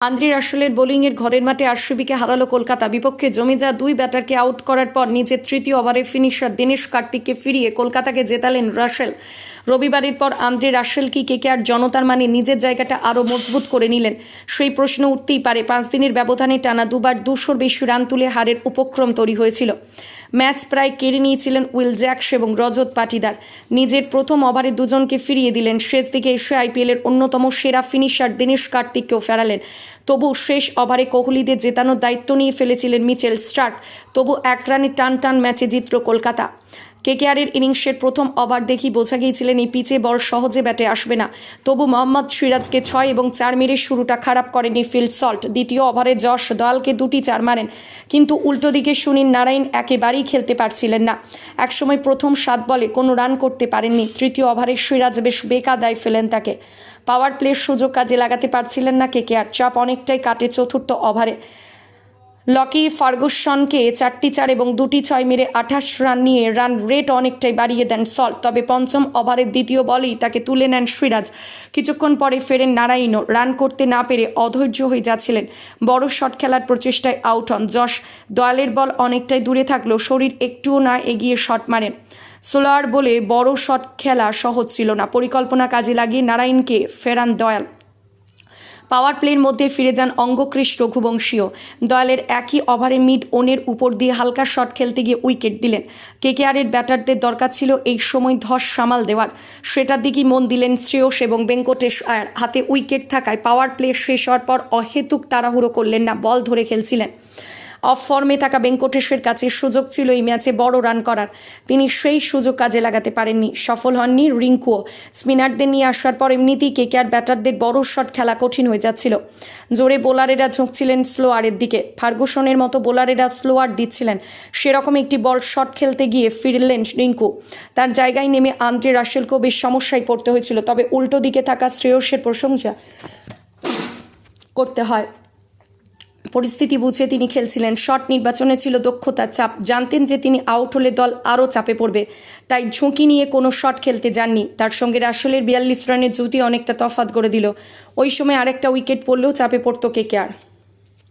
Andre রাসেলের বোলিংয়ের ঘরের মাঠে আরসিবিকে হারালো কলকাতা। বিপক্ষে জমে যাওয়া দুই ব্যাটারকে আউট করার পর নিজের তৃতীয় ওভারে ফিনিশার দিনেশ কার্তিককে ফিরিয়ে কলকাতাকে জেতালেন রাসেল। রবিবারের পর আন্দ্রে রাসেল কি কেকেআর জনতার মানে নিজের জায়গাটা আরও মজবুত করে নিলেন? সেই প্রশ্ন উঠতেই পারে। 5 দিনের ব্যবধানে টানা দুবার 200-র বেশি রান তুলে হারের উপক্রম তৈরি হয়েছিল। ম্যাচ প্রায় কেড়ে নিয়েছিলেন উইল জ্যাকস এবং রজত পাটিদার। নিজের প্রথম ওভারে দুজনকে ফিরিয়ে দিলেন। শেষ দিকে এসে আইপিএলের অন্যতম সেরা ফিনিশার দিনেশ কার্তিককেও ফেরালেন। তবু শেষ ওভারে কোহলিদের জেতানোর দায়িত্ব নিয়ে ফেলেছিলেন মিচেল স্টার্ক। তবু 1 রানে টান ম্যাচে জিতল কলকাতা। কেকেআরের ইনিংসের প্রথম ওভার দেখি বোঝা গিয়েছিলেন এই পিচে বল সহজে ব্যাটে আসবে না। তবু মোহাম্মদ সিরাজকে 6 এবং 4 মেরে শুরুটা খারাপ করেনি ফিল সল্ট। দ্বিতীয় ওভারে যশ দয়ালকে 2টি 4 মারেন, কিন্তু উল্টো দিকে সুনীল নারায়ণ একেবারেই খেলতে পারছিলেন না। একসময় প্রথম 7 বলে কোনো রান করতে পারেননি। তৃতীয় ওভারে সিরাজ বেশ বেকায়দায় ফেলেন তাকে। পাওয়ার প্লের সুযোগ কাজে লাগাতে পারছিলেন না কেকেআর। চাপ অনেকটাই কাটে চতুর্থ ওভারে। লকি ফার্গুসনকে 4টি 4 এবং 2টি 6 মেরে 28 রান নিয়ে রান রেট অনেকটাই বাড়িয়ে দেন সল্ট। তবে পঞ্চম ওভারের দ্বিতীয় বলেই তাকে তুলে নেন সিরাজ। কিছুক্ষণ পরে ফেরেন নারায়ণও। রান করতে না পেরে অধৈর্য হয়ে যাচ্ছিলেন। বড় শট খেলার প্রচেষ্টায় আউট হন যশ। দয়ালের বল অনেকটাই দূরে থাকলেও শরীর একটুও না এগিয়ে শট মারেন। সোলার বলে বড় শট খেলা সহজ ছিল না। পরিকল্পনা কাজে লাগিয়ে নারায়ণকে ফেরান দয়াল। পাওয়ার প্লের মধ্যে ফিরে যান অঙ্গক্রিশ রঘুবংশীয়। দয়ালের একই ওভারে মিড অনের উপর দিয়ে হালকা শট খেলতে গিয়ে উইকেট দিলেন। কেকেআরের ব্যাটারদের দরকার ছিল এই সময় ধস সামাল দেওয়ার। সেটার দিকেই মন দিলেন শ্রেয়স এবং ভেঙ্কটেশ আয়ার। হাতে উইকেট থাকায় পাওয়ার প্লে শেষ হওয়ার পর অহেতুক তাড়াহুড়ো করলেন না, বল ধরে খেলছিলেন। অফ ফর্মে থাকা ভেঙ্কটেশের কাছে সুযোগ ছিল এই ম্যাচে বড় রান করার। তিনি সেই সুযোগ কাজে লাগাতে পারেননি। সফল হননি রিঙ্কুও। স্পিনারদের নিয়ে আসার পর এমনিতেই কেকেআর ব্যাটারদের বড় শট খেলা কঠিন হয়ে যাচ্ছিল। জোরে বোলারেরা ঝুঁকছিলেন স্লোয়ারের দিকে। ফার্গুসনের মতো বোলারেরা স্লোয়ার দিচ্ছিলেন। সেরকম একটি বল শট খেলতে গিয়ে ফিরলেন রিঙ্কু। তার জায়গায় নেমে আন্দ্রে রাসেলকেও বেশ সমস্যায় পড়তে হয়েছিল। তবে উল্টো দিকে থাকা শ্রেয়সের প্রশংসা করতে হয়। পরিস্থিতি বুঝে তিনি খেলছিলেন। শট নির্বাচনে ছিল দক্ষতার চাপ। জানতেন যে তিনি আউট হলে দল আরও চাপে পড়বে, তাই ঝুঁকি নিয়ে কোনো শট খেলতে যাননি। তার সঙ্গে রাসেলের 42 রানের জুটি অনেকটা তফাৎ করে দিল। ওই সময় আরেকটা উইকেট পড়লেও চাপে পড়ত কেকেআর।